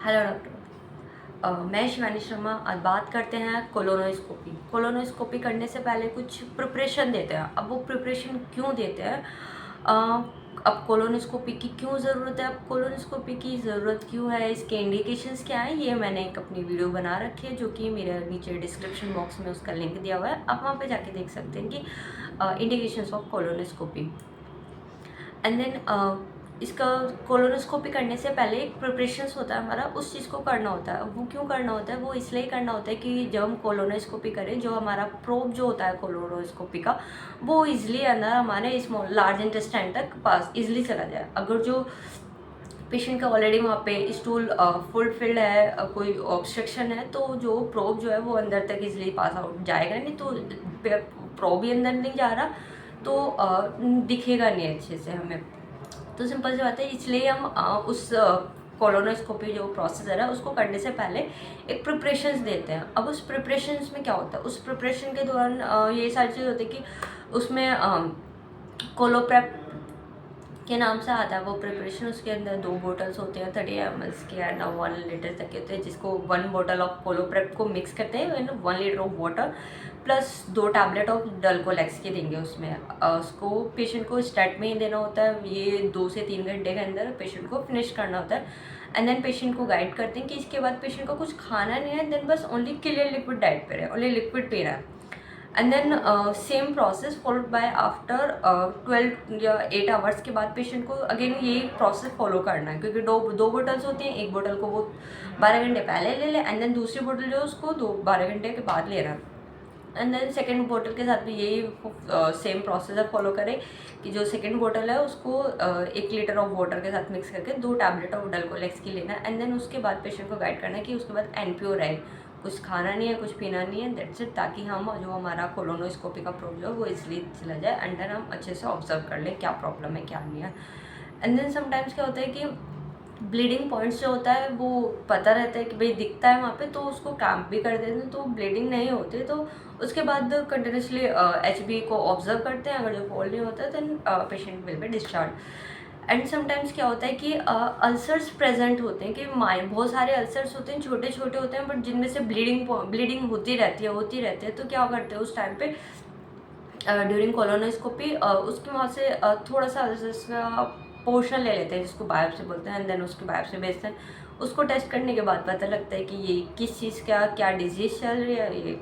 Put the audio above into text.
Hello doctor. मैं शिवानी शर्मा। आज बात करते हैं कोलोनोस्कोपी। कोलोनोस्कोपी करने से पहले कुछ प्रिपरेशन देते हैं। अब वो प्रिपरेशन क्यों देते हैं, अब कोलोनोस्कोपी की क्यों ज़रूरत है, अब कोलोनोस्कोपी की ज़रूरत क्यों है, इसके इंडिकेशंस क्या हैं, ये मैंने एक अपनी वीडियो बना रखी है जो कि मेरे नीचे डिस्क्रिप्शन बॉक्स में उसका लिंक दिया हुआ है। आप वहाँ पे जाके देख सकते हैं कि indications of colonoscopy. And then इसका कोलोनोस्कोपी करने से पहले एक प्रिपरेशंस होता है हमारा, उस चीज़ को करना होता है। वो क्यों करना होता है, वो इसलिए करना होता है कि जब हम कोलोनोस्कोपी करें, जो हमारा प्रोब जो होता है कोलोनोस्कोपी का, वो इजिली अंदर हमारे स्मॉल लार्ज इंटेस्टाइन तक पास इजिली चला जाए। अगर जो पेशेंट का ऑलरेडी वहाँ पे स्टूल फुल फिल्ड है, कोई ऑब्स्ट्रक्शन है, तो जो प्रोब जो है वो अंदर तक इजिली पास आउट जाएगा नहीं। तो प्रोब ही अंदर नहीं जा रहा तो दिखेगा नहीं अच्छे से हमें। तो सिंपल सी बात है, इसलिए हम उस कोलोनोस्कोपी जो प्रोसीजर है उसको करने से पहले एक प्रिपरेशंस देते हैं। अब उस प्रिपरेशंस में क्या होता है, उस प्रिपरेशन के दौरान ये सारी चीज़ होती है कि उसमें कोलोप्रेप के नाम से आता है वो प्रिपरेशन। उसके अंदर 2 बोटल्स होते हैं 30 ml के एंड 1 लीटर तक के होते हैं, जिसको 1 बोतल ऑफ कोलोप्रेप को मिक्स करते हैं and 1 litre of water plus 2 tablet of Dulcolax के देंगे उसमें। उसको पेशेंट को स्टार्ट में ही देना होता है। ये 2 से 3 घंटे के अंदर पेशेंट को फिनिश करना होता है। एंड देन पेशेंट को गाइड करते हैं कि इसके बाद पेशेंट को कुछ खाना नहीं है, देन बस ओनली क्लियर लिक्विड डाइट पे रहे, ओनली लिक्विड पी रहा है। And then same process followed by after 12 या 8 आवर्स के बाद पेशेंट को अगेन यही प्रोसेस फॉलो करना है, क्योंकि दो बोटल्स होती हैं। एक बोतल को वो 12 घंटे पहले ले ले एंड देन दूसरी बोतल जो है उसको 12 घंटे के बाद ले रहा है। एंड देन सेकेंड बोतल के साथ भी यही सेम प्रोसीजर फॉलो करें कि जो सेकेंड बोतल है उसको 1 लीटर ऑफ वाटर के साथ मिक्स करके 2 टैबलेट ऑफ डल्कोलेक्स की लेना है। एंड देन उसके बाद पेशेंट को गाइड करना है कि उसके बाद एनपीओ रहे, कुछ खाना नहीं है, कुछ पीना नहीं है, दैट्स इट, ताकि हम जो हमारा कोलोनोस्कोपी का प्रॉब्लम है वो इसलिए चला जाए। एंड देन हम अच्छे से ऑब्जर्व कर लें क्या प्रॉब्लम है क्या नहीं है। एंड देन समटाइम्स क्या होता है कि ब्लीडिंग पॉइंट्स जो होता है वो पता रहता है कि भाई दिखता है वहाँ पे, तो उसको कैंप भी कर देते हैं, तो ब्लीडिंग नहीं होती। तो उसके बाद कंटिन्यूसली एचबी को ऑब्जर्व करते हैं। अगर जो फॉल नहीं होता है then patient will be discharge. And sometimes क्या होता है कि अल्सर्स प्रेजेंट होते हैं, कि बहुत सारे अल्सर्स होते हैं, छोटे छोटे होते हैं, बट जिनमें से ब्लीडिंग होती रहती है। तो क्या करते हैं उस टाइम पे ड्यूरिंग कोलोनोस्कोपी उसके वहाँ से थोड़ा सा अल्सर्स का पोर्शन ले लेते हैं, जिसको बायोप्सी बोलते हैं। एंड देन उसकी बायोप्सी भेजते हैं। उसको टेस्ट करने के बाद पता लगता है कि ये किस चीज़ का क्या डिजीज़ चल रही है, ये